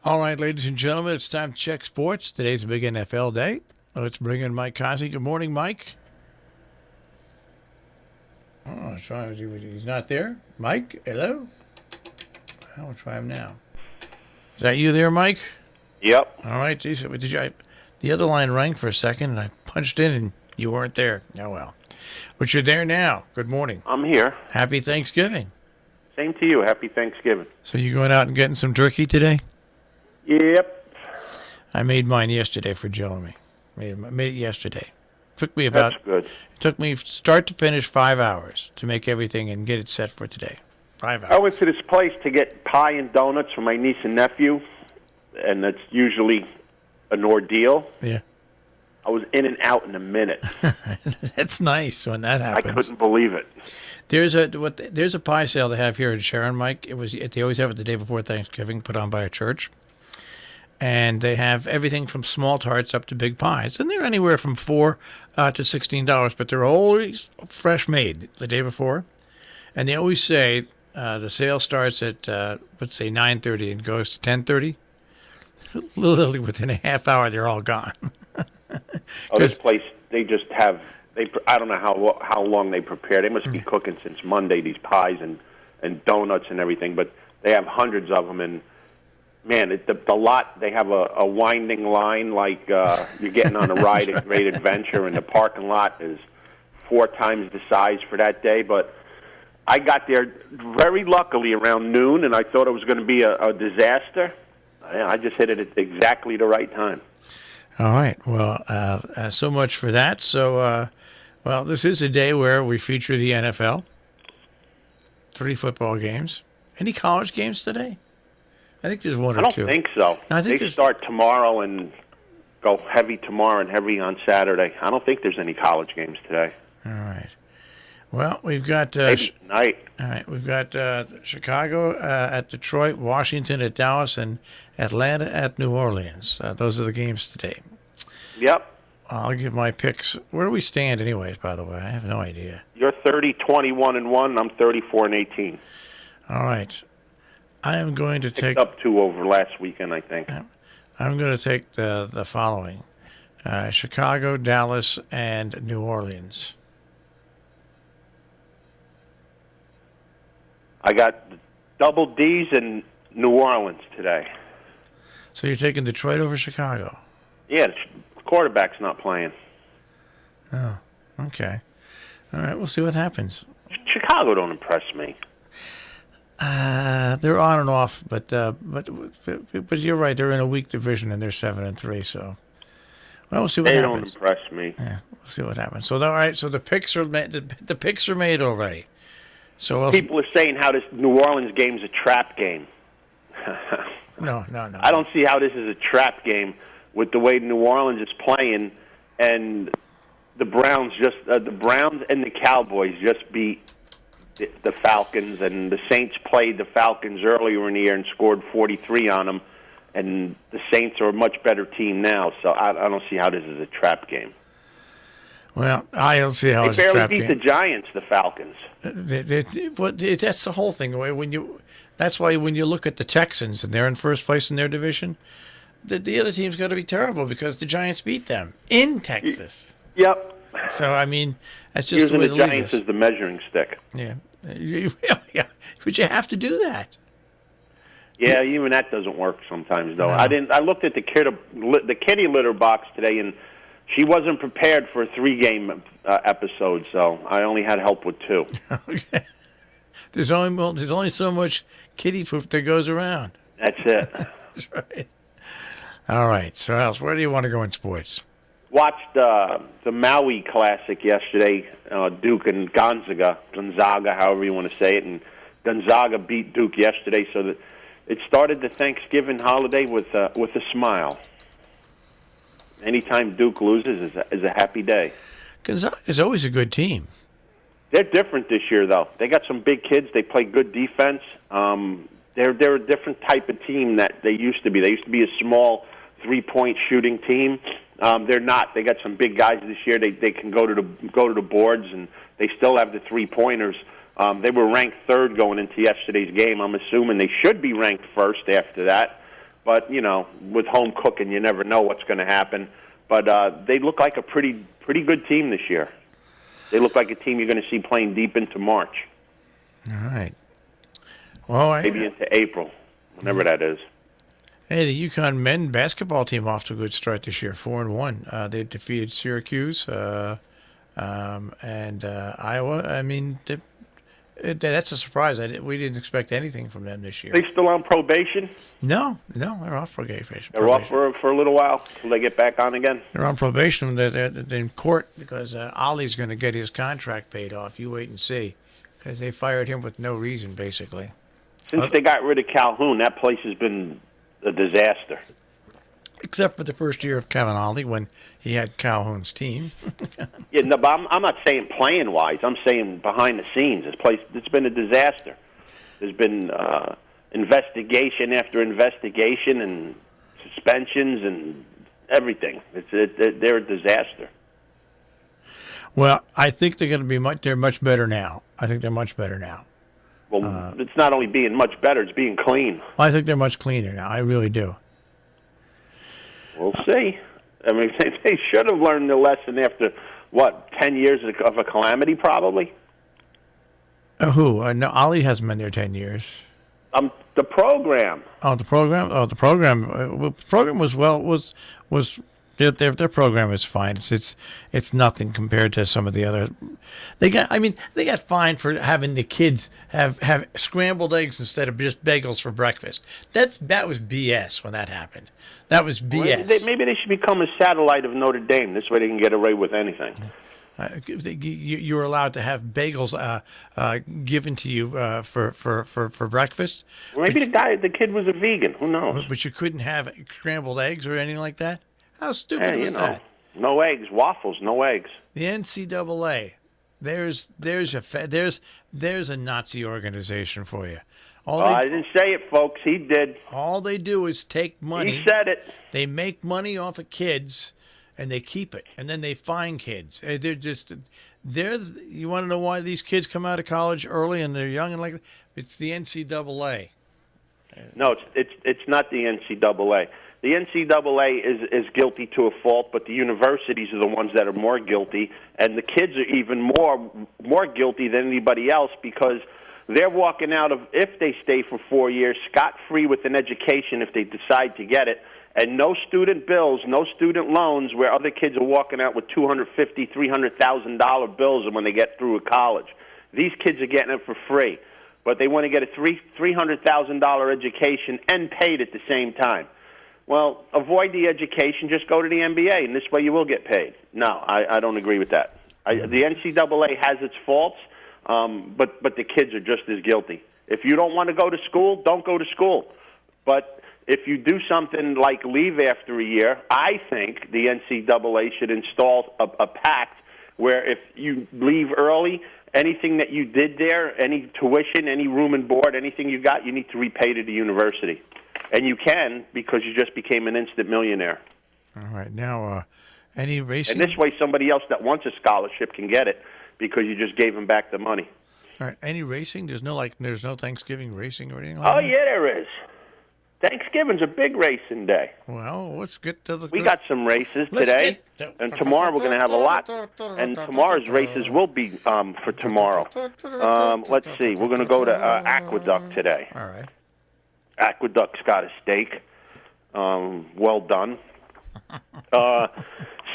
All right, ladies and gentlemen, it's time to check sports. Today's a big NFL day. Let's bring in Mike Cozzi. Good morning, Mike. Oh, he's not there. Mike, hello? I'll try him now. Is that you there, Mike? Yep. All right, geez, the other line rang for a second, and I punched in, and you weren't there. Oh, well. But you're there now. Good morning. I'm here. Happy Thanksgiving. Same to you. Happy Thanksgiving. So you going out and getting some turkey today? Yep. I made mine yesterday for Jeremy. Made it yesterday. Took me That's good. It took me start to finish 5 hours to make everything and get it set for today. 5 hours. I went to this place to get pie and donuts for my niece and nephew, and that's usually an ordeal. Yeah. I was in and out in a minute. That's nice when that happens. I couldn't believe it. There's a pie sale they have here in Sharon, Mike. They always have it the day before Thanksgiving, put on by a church. And they have everything from small tarts up to big pies. And they're anywhere from $4 to $16, but they're always fresh made the day before. And they always say the sale starts at, let's say, 9:30 and goes to 10:30. Literally within a half hour, they're all gone. This place, they just have, I don't know how long they prepare. They must be cooking since Monday, these pies and donuts and everything. But they have hundreds of them, and man, the lot, they have a winding line like you're getting on a ride at Great Adventure, and the parking lot is 4 times the size for that day. But I got there very luckily around noon, and I thought it was going to be a disaster. I just hit it at exactly the right time. All right. Well, so much for that. So, well, this is a day where we feature the NFL. 3 football games. Any college games today? I think there's one or two. I don't think so. I think they start tomorrow and go heavy tomorrow and heavy on Saturday. I don't think there's any college games today. All right. Well, we've got maybe tonight. All right, we've got Chicago at Detroit, Washington at Dallas, and Atlanta at New Orleans. Those are the games today. Yep. I'll give my picks. Where do we stand, anyways? By the way, I have no idea. You're 30-21-1. I'm 34-18. All right. I am going to take up 2 over last weekend, I think. I'm going to take the following: Chicago, Dallas, and New Orleans. I got double D's in New Orleans today. So you're taking Detroit over Chicago? Yeah, the quarterback's not playing. Oh, okay. All right, we'll see what happens. Chicago don't impress me. They're on and off, but you're right. They're in a weak division and they're 7-3. So, well, we'll see what happens. They don't impress me. Yeah, we'll see what happens. So, all right. So the picks are made. The picks are made already. So people are saying how this New Orleans game's a trap game. No. I don't see how this is a trap game with the way New Orleans is playing, and the Browns and the Cowboys just beat the Falcons, and the Saints played the Falcons earlier in the year and scored 43 on them, and the Saints are a much better team now, so I don't see how this is a trap game. Well, I don't see how it's a trap game. They barely beat the Giants, the Falcons. That's the whole thing. That's why when you look at the Texans and they're in first place in their division, the other team's got to be terrible because the Giants beat them in Texas. Yep. So, I mean, that's just using the way the Giants as the measuring stick. Yeah. Yeah, but you have to do that. Yeah, even that doesn't work sometimes, though. No. I looked at the kitty litter box today, and she wasn't prepared for a 3-game episode, so I only had help with 2. Okay. There's only so much kitty poop that goes around. That's it. That's right. All right. So, else, where do you want to go in sports? Watched the Maui Classic yesterday, Duke and Gonzaga, however you want to say it, and Gonzaga beat Duke yesterday, so that it started the Thanksgiving holiday with a smile. Anytime Duke loses is a happy day. Gonzaga is always a good team. They're different this year, though. They got some big kids. They play good defense. They're a different type of team that they used to be. They used to be a small 3-point shooting team. They're not. They got some big guys this year. They can go to the boards, and they still have the 3-pointers. They were ranked 3rd going into yesterday's game. I'm assuming they should be ranked 1st after that. But, with home cooking, you never know what's going to happen. But they look like a pretty good team this year. They look like a team you're going to see playing deep into March. All right. Well, maybe into April, whenever that is. Hey, the UConn men basketball team off to a good start this year, 4-1. They defeated Syracuse and Iowa. I mean, that's a surprise. We didn't expect anything from them this year. They still on probation? No, they're off probation. They're off for a little while until they get back on again? They're on probation. They're in court because Ollie's going to get his contract paid off. You wait and see. Because they fired him with no reason, basically. Since they got rid of Calhoun, that place has been a disaster. Except for the first year of Kevin Ollie when he had Calhoun's team. Yeah, no, but I'm not saying playing-wise. I'm saying behind the scenes. This place, it's been a disaster. There's been investigation after investigation and suspensions and everything. They're a disaster. Well, I think they're going to be they're much better now. I think they're much better now. Well, it's not only being much better, it's being clean. I think they're much cleaner now. I really do. We'll see. I mean, they should have learned the lesson after, 10 years of a calamity, probably? Who? No, Ollie hasn't been there 10 years. The program. Oh, the program? Oh, the program. The program was their program is fine. It's nothing compared to some of the other. They got fined for having the kids have scrambled eggs instead of just bagels for breakfast. That was BS when that happened. That was BS. Well, maybe they should become a satellite of Notre Dame. This way they can get away with anything. You were allowed to have bagels given to you for breakfast. Well, maybe the kid was a vegan. Who knows? But you couldn't have scrambled eggs or anything like that. How stupid was that? No eggs, waffles, no eggs. The NCAA, there's a Nazi organization for you. I didn't say it, folks. He did. All they do is take money. He said it. They make money off of kids, and they keep it, and then they fine kids. You want to know why these kids come out of college early and they're young and like that? It's the NCAA. No, it's not the NCAA. The NCAA is guilty to a fault, but the universities are the ones that are more guilty, and the kids are even more guilty than anybody else because they're walking out of, if they stay for 4 years, scot-free with an education if they decide to get it, and no student bills, no student loans where other kids are walking out with $250,000, $300,000 bills when they get through college. These kids are getting it for free, but they want to get a $300,000 education and paid at the same time. Well, avoid the education, just go to the NBA, and this way you will get paid. No, I don't agree with that. The NCAA has its faults, but the kids are just as guilty. If you don't want to go to school, don't go to school. But if you do something like leave after a year, I think the NCAA should install a pact where if you leave early, anything that you did there, any tuition, any room and board, anything you got, you need to repay to the university. And you can because you just became an instant millionaire. All right. Now, any racing? And this way somebody else that wants a scholarship can get it because you just gave them back the money. All right. Any racing? There's no Thanksgiving racing or anything like that? Oh, yeah, there is. Thanksgiving's a big racing day. Well, let's get to the... We got some races today, and tomorrow we're going to have a lot. And tomorrow's races will be for tomorrow. Let's see. We're going to go to Aqueduct today. All right. Aqueduct's got a steak. Well done.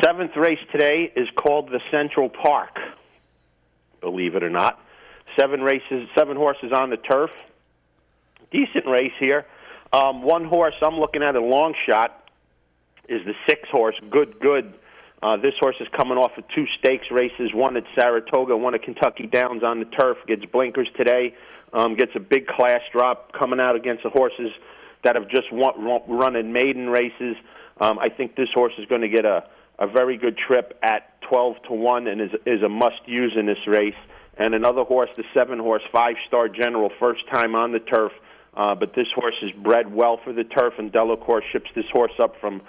Seventh race today is called the Central Park, believe it or not. 7 horses on the turf. Decent race here. One horse I'm looking at a long shot is the 6 horse, Good. This horse is coming off of 2 stakes races, one at Saratoga, one at Kentucky Downs on the turf, gets blinkers today, gets a big class drop coming out against the horses that have just run in maiden races. I think this horse is going to get a very good trip at 12-1 and is a must-use in this race. And another horse, the 7 horse, 5-star General, first time on the turf. But this horse is bred well for the turf, and Delacour ships this horse up from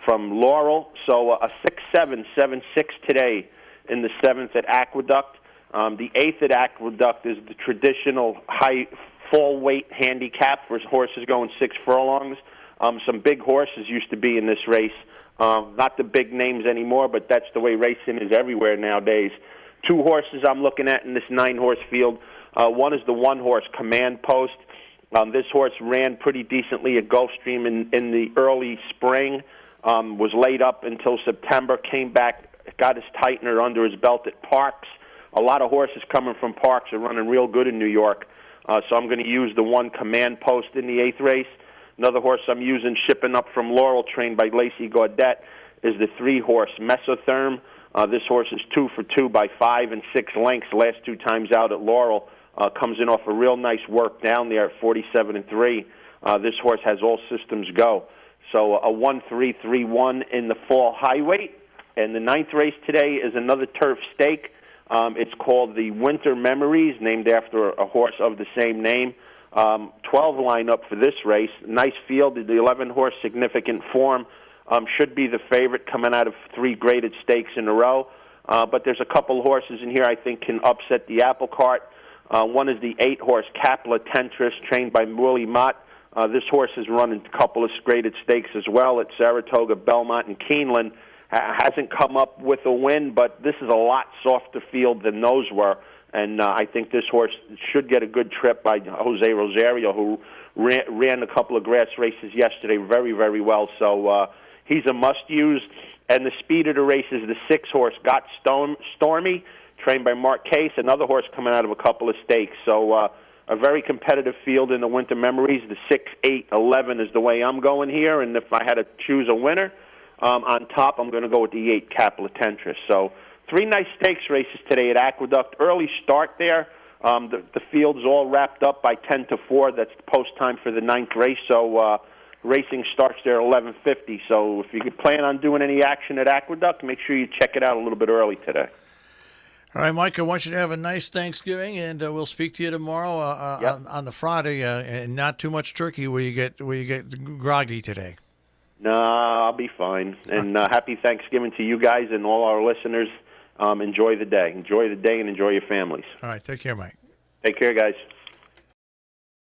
Laurel. So a 6-7, 7-6 today in the 7th at Aqueduct. The 8th at Aqueduct is the traditional high full weight handicap for horses going 6 furlongs. Some big horses used to be in this race. Not the big names anymore, but that's the way racing is everywhere nowadays. 2 horses I'm looking at in this 9-horse field. One is the 1-horse Command Post. This horse ran pretty decently at Gulfstream in the early spring, was laid up until September, came back, got his tightener under his belt at Parks. A lot of horses coming from Parks are running real good in New York, so I'm going to use the 1 Command Post in the 8th race. Another horse I'm using, shipping up from Laurel, trained by Lacey Gaudette, is the 3-horse Mesotherm. This horse is 2 for 2 by 5 and 6 lengths last 2 times out at Laurel. Comes in off a real nice work down there at 47 and 3. This horse has all systems go. So a 1-3-3-1 in the fall high weight. And the 9th race today is another turf stake. It's called the Winter Memories, named after a horse of the same name. 12 lineup for this race. Nice field. The 11-horse Significant Form should be the favorite coming out of 3 graded stakes in a row. But there's a couple horses in here I think can upset the apple cart. One is the 8-horse Capla Tentris, trained by Willie Mott. This horse has run in a couple of graded stakes as well at Saratoga, Belmont, and Keeneland. Hasn't come up with a win, but this is a lot softer field than those were. And I think this horse should get a good trip by Jose Rosario, who ran a couple of grass races yesterday very, very well. So he's a must-use. And the speed of the race is the 6-horse Got Stormy, trained by Mark Case, another horse coming out of a couple of stakes. So a very competitive field in the Winter Memories. The 6, 8, 11 is the way I'm going here. And if I had to choose a winner, on top, I'm going to go with the 8 Capla Tentris. So 3 nice stakes races today at Aqueduct. Early start there. The field's all wrapped up by 10 to 4. That's post time for the 9th race. So racing starts there at 11:50. So if you could plan on doing any action at Aqueduct, make sure you check it out a little bit early today. All right, Mike, I want you to have a nice Thanksgiving, and we'll speak to you tomorrow on the Friday, and not too much turkey where you get groggy today. No, I'll be fine. And happy Thanksgiving to you guys and all our listeners. Enjoy the day. Enjoy the day and enjoy your families. All right, take care, Mike. Take care, guys.